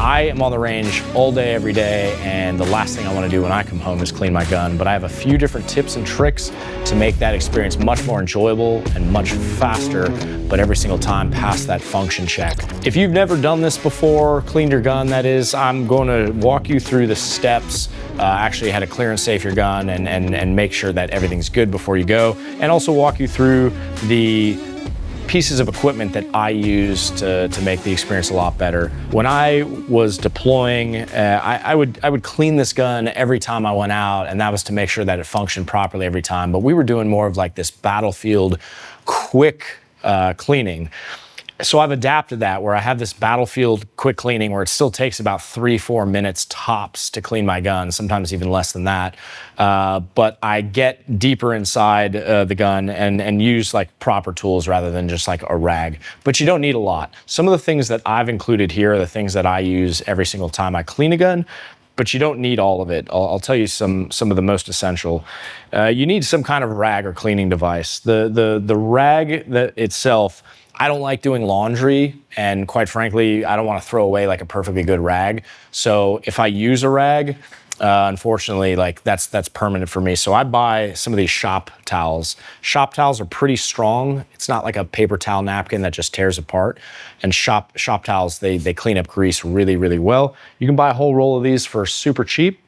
I am on the range all day, every day, and the last thing I want to do when I come home is clean my gun. But I have a few different tips and tricks to make that experience much more enjoyable and much faster, but every single time pass that function check. If you've never done this before, cleaned your gun that is, I'm going to walk you through the steps, actually how to clear and safe your gun and make sure that everything's good before you go, and also walk you through the pieces of equipment that I use to make the experience a lot better. When I was deploying, I would clean this gun every time I went out, and that was to make sure that it functioned properly every time. But we were doing more of like this battlefield quick cleaning. So I've adapted that where I have this battlefield quick cleaning where it still takes about 3-4 minutes tops to clean my gun, sometimes even less than that. But I get deeper inside the gun and use like proper tools rather than just like a rag. But you don't need a lot. Some of the things that I've included here are the things that I use every single time I clean a gun, but you don't need all of it. I'll tell you some of the most essential. You need some kind of rag or cleaning device. The rag that itself, I don't like doing laundry, and quite frankly, I don't want to throw away like a perfectly good rag. So if I use a rag, unfortunately, like that's permanent for me. So I buy some of these shop towels. Shop towels are pretty strong. It's not like a paper towel napkin that just tears apart. And shop towels, they clean up grease really, really well. You can buy a whole roll of these for super cheap.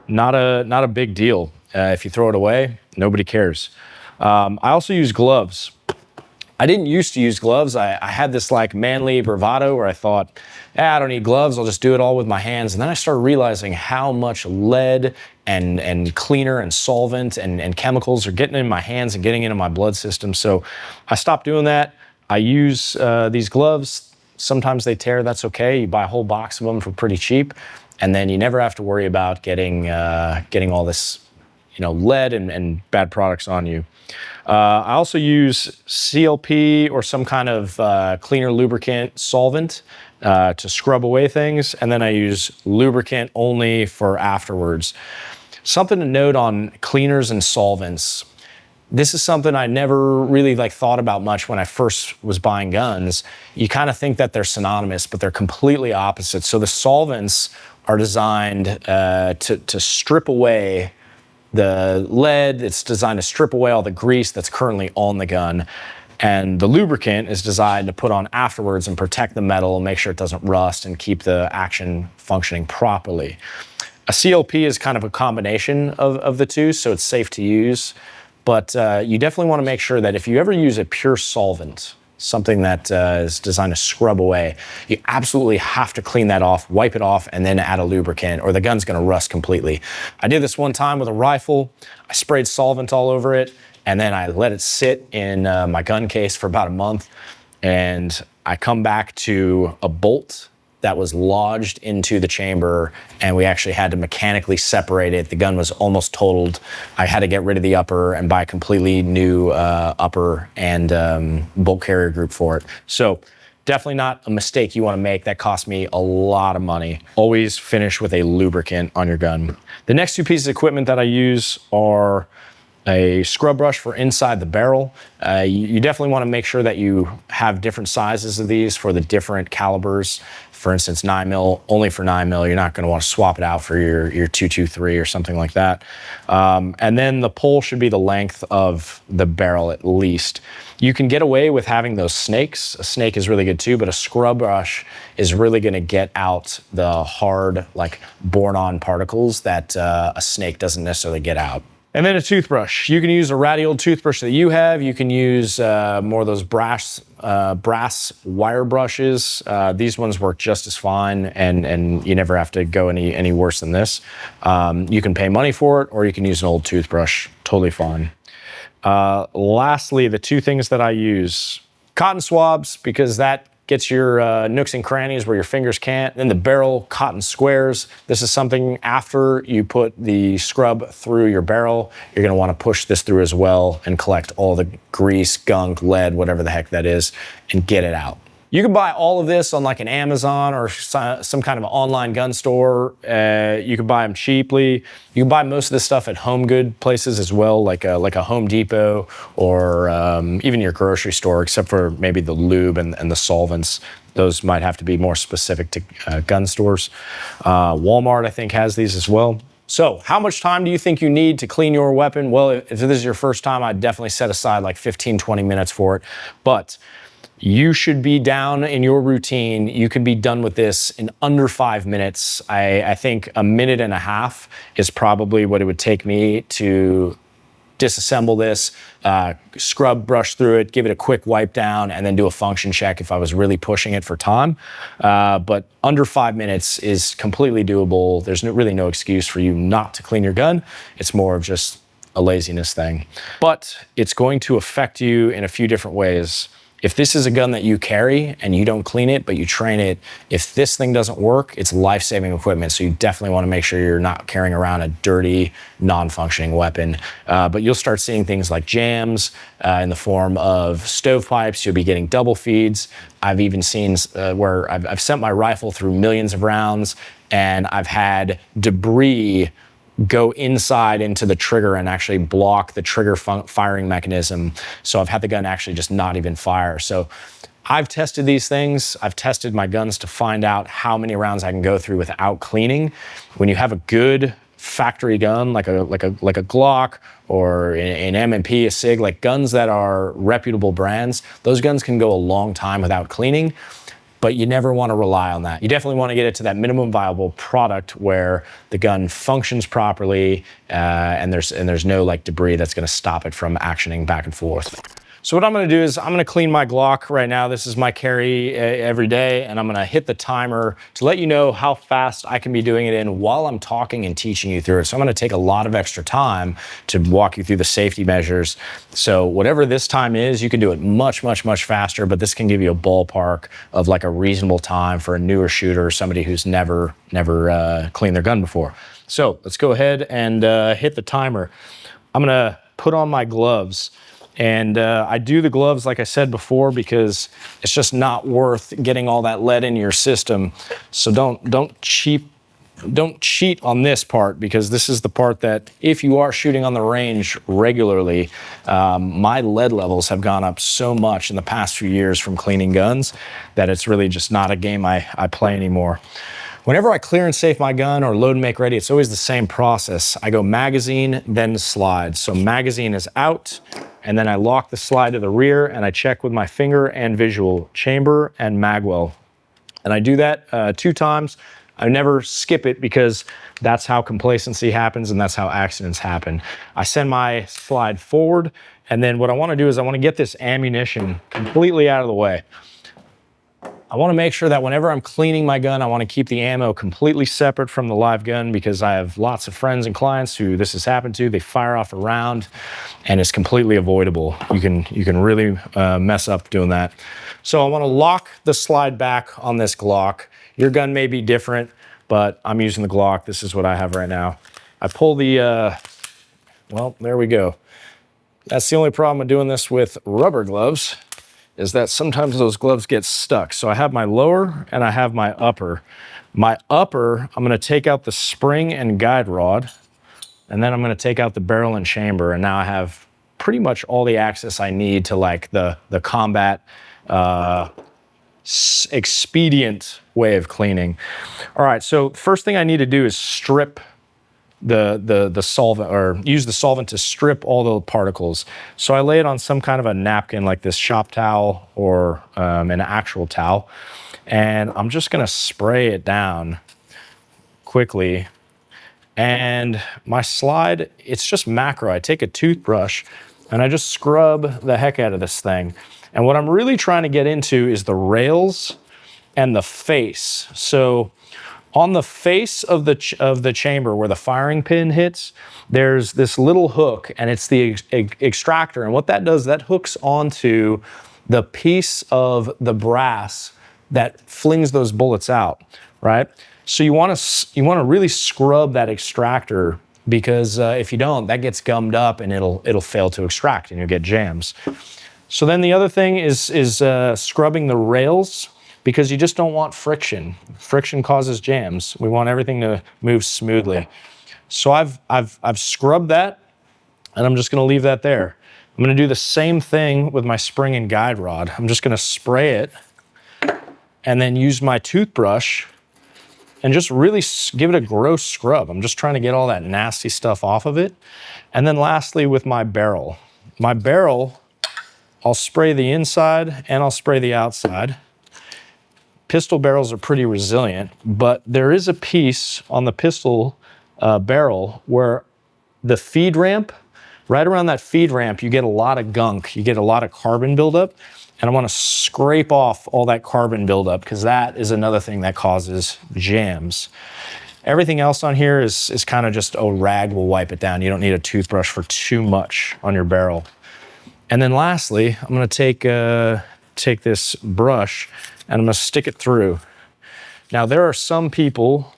Not a big deal. If you throw it away, nobody cares. I also use gloves. I didn't used to use gloves. I had this like manly bravado where I thought, I don't need gloves, I'll just do it all with my hands. And then I started realizing how much lead and cleaner and solvent and chemicals are getting in my hands and getting into my blood system. So I stopped doing that. I use these gloves. Sometimes they tear, that's okay. You buy a whole box of them for pretty cheap. And then you never have to worry about getting all this lead and bad products on you. I also use CLP or some kind of cleaner lubricant solvent to scrub away things, and then I use lubricant only for afterwards. Something to note on cleaners and solvents. This is something I never really thought about much when I first was buying guns. You kind of think that they're synonymous, but they're completely opposite. So the solvents are designed to strip away the lead. It's designed to strip away all the grease that's currently on the gun. And the lubricant is designed to put on afterwards and protect the metal and make sure it doesn't rust and keep the action functioning properly. A CLP is kind of a combination of the two, so it's safe to use. But you definitely want to make sure that if you ever use a pure solvent, something that is designed to scrub away, you absolutely have to clean that off, wipe it off, and then add a lubricant, or the gun's gonna rust completely. I did this one time with a rifle. I sprayed solvent all over it, and then I let it sit in my gun case for about a month, and I come back to a bolt that was lodged into the chamber, and we actually had to mechanically separate it. The gun was almost totaled. I had to get rid of the upper and buy a completely new upper and bolt carrier group for it. So definitely not a mistake you want to make. That cost me a lot of money. Always finish with a lubricant on your gun. The next two pieces of equipment that I use are a scrub brush for inside the barrel. You definitely want to make sure that you have different sizes of these for the different calibers. For instance, 9mm, only for 9mm. You're not going to want to swap it out for your 223 or something like that. And then the pull should be the length of the barrel at least. You can get away with having those snakes. A snake is really good too, but a scrub brush is really going to get out the hard, born-on particles that a snake doesn't necessarily get out. And then a toothbrush. You can use a ratty old toothbrush that you have. You can use more of those brass wire brushes. These ones work just as fine, and you never have to go any worse than this. You can pay money for it, or you can use an old toothbrush. Totally fine. Lastly, the two things that I use. Cotton swabs, because that gets your nooks and crannies where your fingers can't. Then the barrel cotton squares. This is something after you put the scrub through your barrel, you're gonna wanna push this through as well and collect all the grease, gunk, lead, whatever the heck that is, and get it out. You can buy all of this on like an Amazon or some kind of online gun store. You can buy them cheaply. You can buy most of this stuff at home good places as well, like a Home Depot or even your grocery store, except for maybe the lube and the solvents. Those might have to be more specific to gun stores. Walmart, I think, has these as well. So how much time do you think you need to clean your weapon? Well, if this is your first time, I'd definitely set aside like 15, 20 minutes for it. But you should be down in your routine. You could be done with this in under 5 minutes. I think a minute and a half is probably what it would take me to disassemble this, scrub, brush through it, give it a quick wipe down, and then do a function check if I was really pushing it for time. But under 5 minutes is completely doable. There's really no excuse for you not to clean your gun. It's more of just a laziness thing. But it's going to affect you in a few different ways. If this is a gun that you carry and you don't clean it, but you train it, if this thing doesn't work, it's life-saving equipment. So you definitely want to make sure you're not carrying around a dirty, non-functioning weapon. But you'll start seeing things like jams in the form of stovepipes. You'll be getting double feeds. I've even seen where I've sent my rifle through millions of rounds and I've had debris go inside into the trigger and actually block the trigger firing mechanism. So I've had the gun actually just not even fire. So I've tested these things. I've tested my guns to find out how many rounds I can go through without cleaning. When you have a good factory gun, like a Glock or an M&P, a SIG, like guns that are reputable brands, those guns can go a long time without cleaning. But you never want to rely on that. You definitely want to get it to that minimum viable product where the gun functions properly and there's no like debris that's going to stop it from actioning back and forth. So what I'm going to do is I'm going to clean my Glock right now. This is my carry every day, and I'm going to hit the timer to let you know how fast I can be doing it in while I'm talking and teaching you through it. So I'm going to take a lot of extra time to walk you through the safety measures. So whatever this time is, you can do it much, much, much faster, but this can give you a ballpark of like a reasonable time for a newer shooter or somebody who's never cleaned their gun before. So let's go ahead and hit the timer. I'm going to put on my gloves. And I do the gloves, like I said before, because it's just not worth getting all that lead in your system. So don't cheat on this part, because this is the part that if you are shooting on the range regularly, my lead levels have gone up so much in the past few years from cleaning guns that it's really just not a game I play anymore. Whenever I clear and safe my gun or load and make ready, it's always the same process. I go magazine, then slide. So magazine is out, and then I lock the slide to the rear, and I check with my finger and visual, chamber and magwell. And I do that 2 times. I never skip it because that's how complacency happens and that's how accidents happen. I send my slide forward, and then what I want to do is I want to get this ammunition completely out of the way. I want to make sure that whenever I'm cleaning my gun, I want to keep the ammo completely separate from the live gun, because I have lots of friends and clients who this has happened to. They fire off a round and it's completely avoidable. You can really mess up doing that. So I want to lock the slide back on this Glock. Your gun may be different, but I'm using the Glock. This is what I have right now. I pull the, well, there we go. That's the only problem with doing this with rubber gloves, is that sometimes those gloves get stuck. So I have my lower and I have my upper. My upper, I'm gonna take out the spring and guide rod, and then I'm gonna take out the barrel and chamber, and now I have pretty much all the access I need to like the combat expedient way of cleaning. All right, so first thing I need to do is strip the solvent, or use the solvent to strip all the particles. So I lay it on some kind of a napkin like this shop towel or an actual towel, and I'm just gonna spray it down quickly. And my slide, it's just macro. I take a toothbrush and I just scrub the heck out of this thing. And what I'm really trying to get into is the rails and the face. So on the face of the chamber where the firing pin hits, there's this little hook, and it's the extractor. And what that does, that hooks onto the piece of the brass that flings those bullets out, right? So you want to really scrub that extractor, because if you don't, that gets gummed up and it'll fail to extract and you'll get jams. So then the other thing is scrubbing the rails, because you just don't want friction. Friction causes jams. We want everything to move smoothly. So I've scrubbed that, and I'm just gonna leave that there. I'm gonna do the same thing with my spring and guide rod. I'm just gonna spray it and then use my toothbrush and just really give it a gross scrub. I'm just trying to get all that nasty stuff off of it. And then lastly, with my barrel. My barrel, I'll spray the inside and I'll spray the outside. Pistol barrels are pretty resilient, but there is a piece on the pistol barrel where the feed ramp, right around that feed ramp, you get a lot of gunk, you get a lot of carbon buildup, and I want to scrape off all that carbon buildup because that is another thing that causes jams. Everything else on here is kind of just a rag will wipe it down. You don't need a toothbrush for too much on your barrel. And then lastly, I'm going to take this brush and I'm going to stick it through. Now there are some people,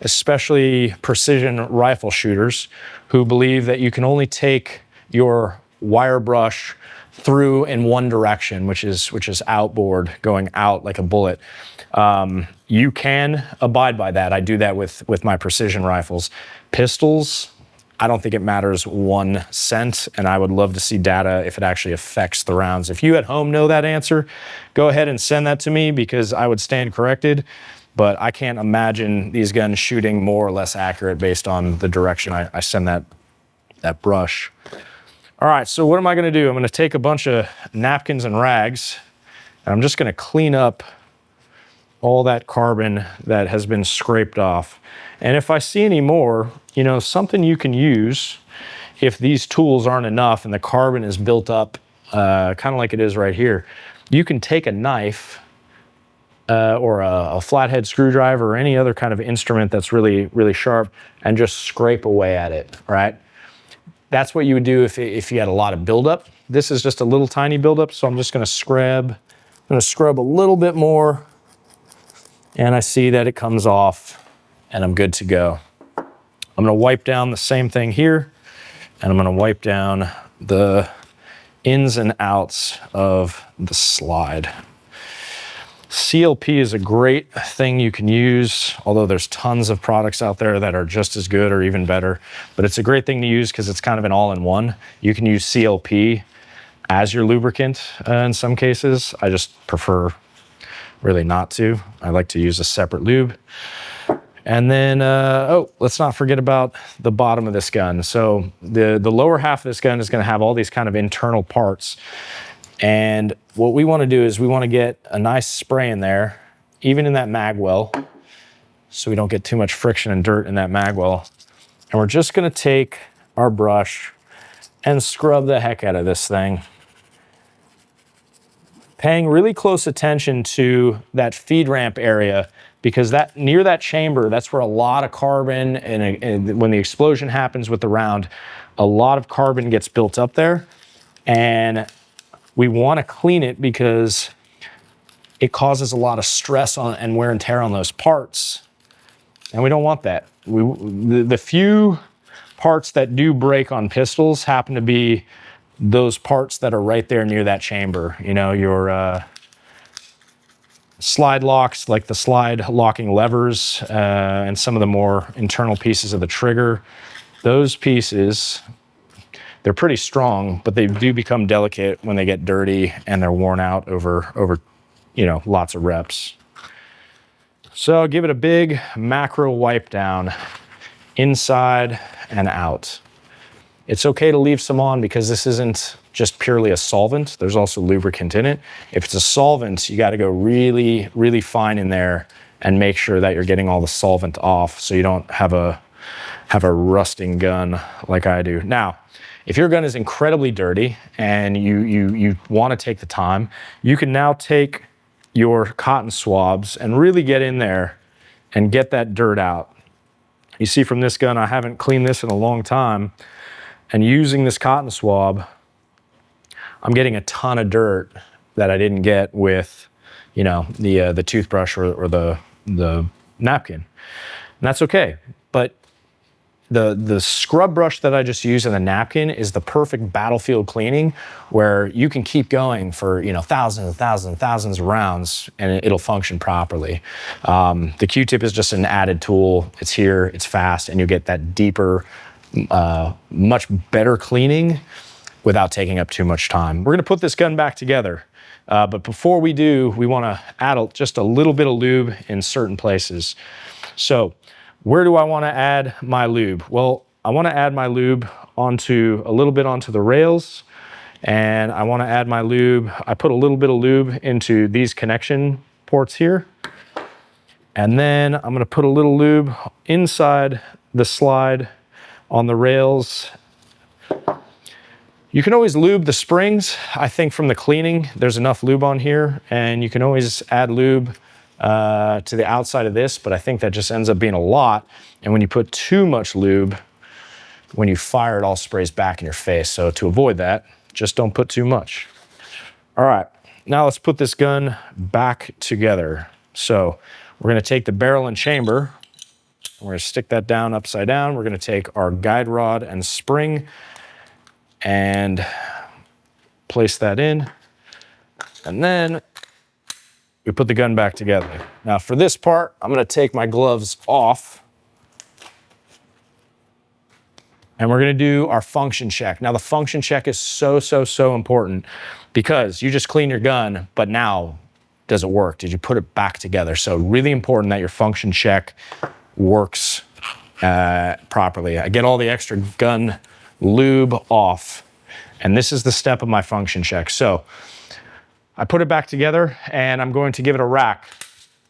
especially precision rifle shooters, who believe that you can only take your wire brush through in one direction, which is outboard, going out like a bullet. You can abide by that. I do that with my precision rifles. Pistols, I don't think it matters 1 cent, and I would love to see data if it actually affects the rounds. If you at home know that answer, go ahead and send that to me because I would stand corrected, but I can't imagine these guns shooting more or less accurate based on the direction I send that brush. All right, so what am I gonna do? I'm gonna take a bunch of napkins and rags, and I'm just gonna clean up all that carbon that has been scraped off. And if I see any more, you know, something you can use if these tools aren't enough and the carbon is built up, kind of like it is right here, you can take a knife or a flathead screwdriver or any other kind of instrument that's really, really sharp and just scrape away at it, right? That's what you would do if you had a lot of buildup. This is just a little tiny buildup, so I'm just gonna scrub a little bit more, and I see that it comes off, and I'm good to go. I'm gonna wipe down the same thing here, and I'm gonna wipe down the ins and outs of the slide. CLP is a great thing you can use, although there's tons of products out there that are just as good or even better, but it's a great thing to use because it's kind of an all-in-one. You can use CLP as your lubricant in some cases. I just prefer really not to. I like to use a separate lube. And then, oh, let's not forget about the bottom of this gun. So the lower half of this gun is gonna have all these kind of internal parts. And what we wanna do is we wanna get a nice spray in there, even in that mag well, so we don't get too much friction and dirt in that mag well. And we're just gonna take our brush and scrub the heck out of this thing. Paying really close attention to that feed ramp area, because that near that chamber, that's where a lot of carbon, and when the explosion happens with the round, a lot of carbon gets built up there. And we want to clean it because it causes a lot of stress on and wear and tear on those parts. And we don't want that. The few parts that do break on pistols happen to be those parts that are right there near that chamber. You know, your slide locks, like the slide locking levers, and some of the more internal pieces of the trigger. Those pieces, they're pretty strong, but they do become delicate when they get dirty and they're worn out over you know, lots of reps. So I'll give it a big macro wipe down, inside and out. It's okay to leave some on because this isn't just purely a solvent. There's also lubricant in it. If it's a solvent, you got to go really, really fine in there and make sure that you're getting all the solvent off so you don't have a rusting gun like I do. Now, if your gun is incredibly dirty and you want to take the time, you can now take your cotton swabs and really get in there and get that dirt out. You see from this gun, I haven't cleaned this in a long time, and using this cotton swab, I'm getting a ton of dirt that I didn't get with, you know, the toothbrush or the napkin. And that's okay. But The scrub brush that I just used in the napkin is the perfect battlefield cleaning, where you can keep going for, you know, thousands and thousands and thousands of rounds and it'll function properly. The Q-tip is just an added tool. It's here, it's fast, and you get that deeper, much better cleaning without taking up too much time. We're gonna put this gun back together. But before we do, we wanna add just a little bit of lube in certain places. So where do I wanna add my lube? Well, I wanna add my lube a little bit onto the rails, and I wanna add my lube. I put a little bit of lube into these connection ports here. And then I'm gonna put a little lube inside the slide on the rails. You can always lube the springs. I think from the cleaning, there's enough lube on here, and you can always add lube to the outside of this, but I think that just ends up being a lot. And when you put too much lube, when you fire, it all sprays back in your face. So to avoid that, just don't put too much. All right, now let's put this gun back together. So we're gonna take the barrel and chamber, we're gonna stick that down upside down. We're gonna take our guide rod and spring and place that in. And then we put the gun back together. Now for this part, I'm gonna take my gloves off and we're gonna do our function check. Now the function check is so important, because you just clean your gun, but now does it work? Did you put it back together? So really important that your function check works properly. I get all the extra gun lube off, and this is the step of my function check. So I put it back together and I'm going to give it a rack.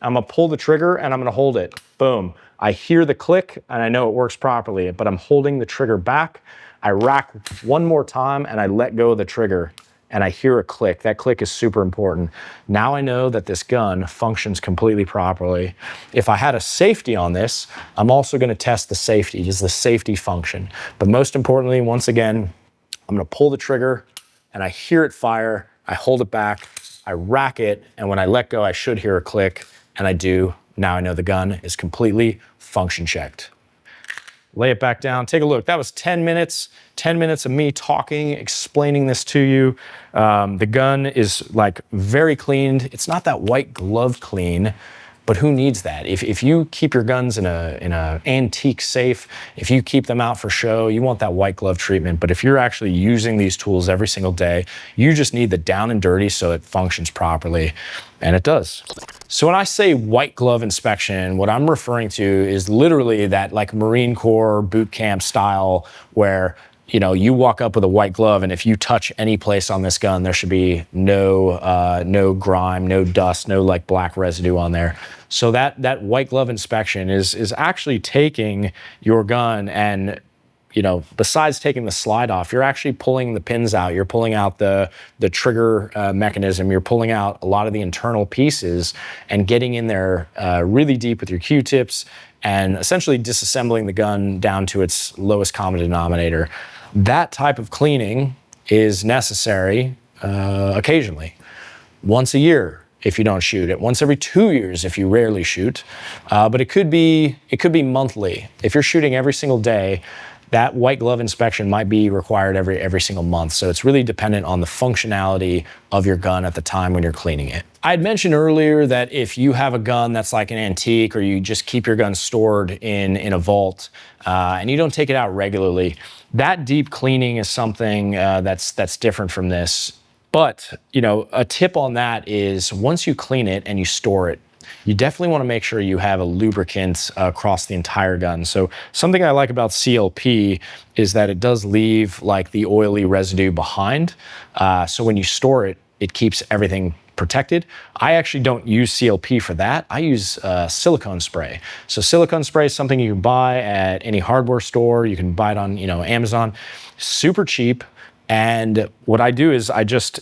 I'm gonna pull the trigger and I'm gonna hold it. Boom. I hear the click and I know it works properly, but I'm holding the trigger back. I rack one more time and I let go of the trigger and I hear a click. That click is super important. Now I know that this gun functions completely properly. If I had a safety on this, I'm also gonna test the safety. Does the safety function? But most importantly, once again, I'm gonna pull the trigger and I hear it fire, I hold it back, I rack it, and when I let go, I should hear a click, and I do. Now I know the gun is completely function checked. Lay it back down, take a look. That was 10 minutes of me talking, explaining this to you. The gun is like very cleaned. It's not that white glove clean, but who needs that? If you keep your guns in a antique safe, if you keep them out for show, you want that white glove treatment. But if you're actually using these tools every single day, you just need the down and dirty so it functions properly, and it does. So when I say white glove inspection, what I'm referring to is literally that like Marine Corps boot camp style where, you know, you walk up with a white glove, and if you touch any place on this gun, there should be no grime, no dust, no like black residue on there. So that white glove inspection is actually taking your gun and, you know, besides taking the slide off, you're actually pulling the pins out. You're pulling out the trigger mechanism. You're pulling out a lot of the internal pieces and getting in there really deep with your Q-tips and essentially disassembling the gun down to its lowest common denominator. That type of cleaning is necessary occasionally, once a year if you don't shoot it, once every 2 years if you rarely shoot, but it could be monthly. If you're shooting every single day, that white glove inspection might be required every single month. So it's really dependent on the functionality of your gun at the time when you're cleaning it. I had mentioned earlier that if you have a gun that's like an antique, or you just keep your gun stored in a vault and you don't take it out regularly, that deep cleaning is something that's different from this. But, you know, a tip on that is once you clean it and you store it, you definitely want to make sure you have a lubricant across the entire gun. So something I like about CLP is that it does leave like the oily residue behind. So when you store it, it keeps everything protected. I actually don't use CLP for that. I use silicone spray. So silicone spray is something you can buy at any hardware store. You can buy it on, you know, Amazon. Super cheap. And what I do is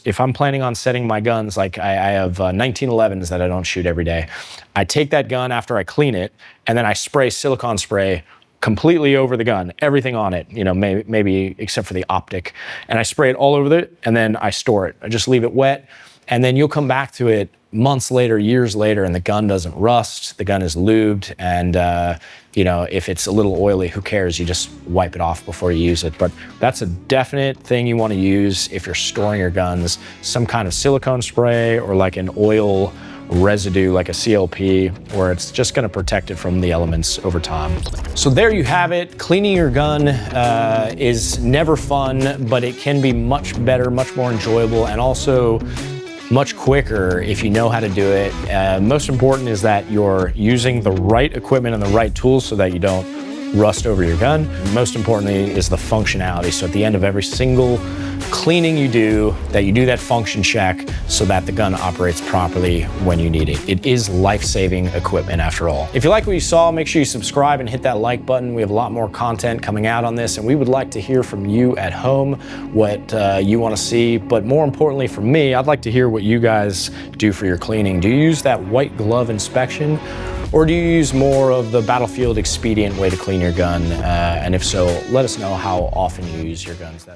if I'm planning on setting my guns, like I have 1911s that I don't shoot every day, I take that gun after I clean it, and then I spray silicone spray completely over the gun, everything on it, you know, maybe except for the optic. And I spray it all over it, and then I store it. I just leave it wet, and then you'll come back to it months later, years later, and the gun doesn't rust, the gun is lubed, and you know, if it's a little oily, who cares? You just wipe it off before you use it. But that's a definite thing you want to use if you're storing your guns. Some kind of silicone spray or like an oil residue like a CLP, where it's just going to protect it from the elements over time. So there you have it. Cleaning your gun is never fun, but it can be much better, much more enjoyable, and also much quicker if you know how to do it. Most important is that you're using the right equipment and the right tools so that you don't rust over your gun. Most importantly is the functionality. So at the end of every single cleaning you do, that you do that function check so that the gun operates properly when you need it. It is life-saving equipment after all. If you like what you saw, make sure you subscribe and hit that like button. We have a lot more content coming out on this, and we would like to hear from you at home what you want to see. But more importantly for me, I'd like to hear what you guys do for your cleaning. Do you use that white glove inspection? Or do you use more of the battlefield expedient way to clean your gun? And if so, let us know how often you use your guns.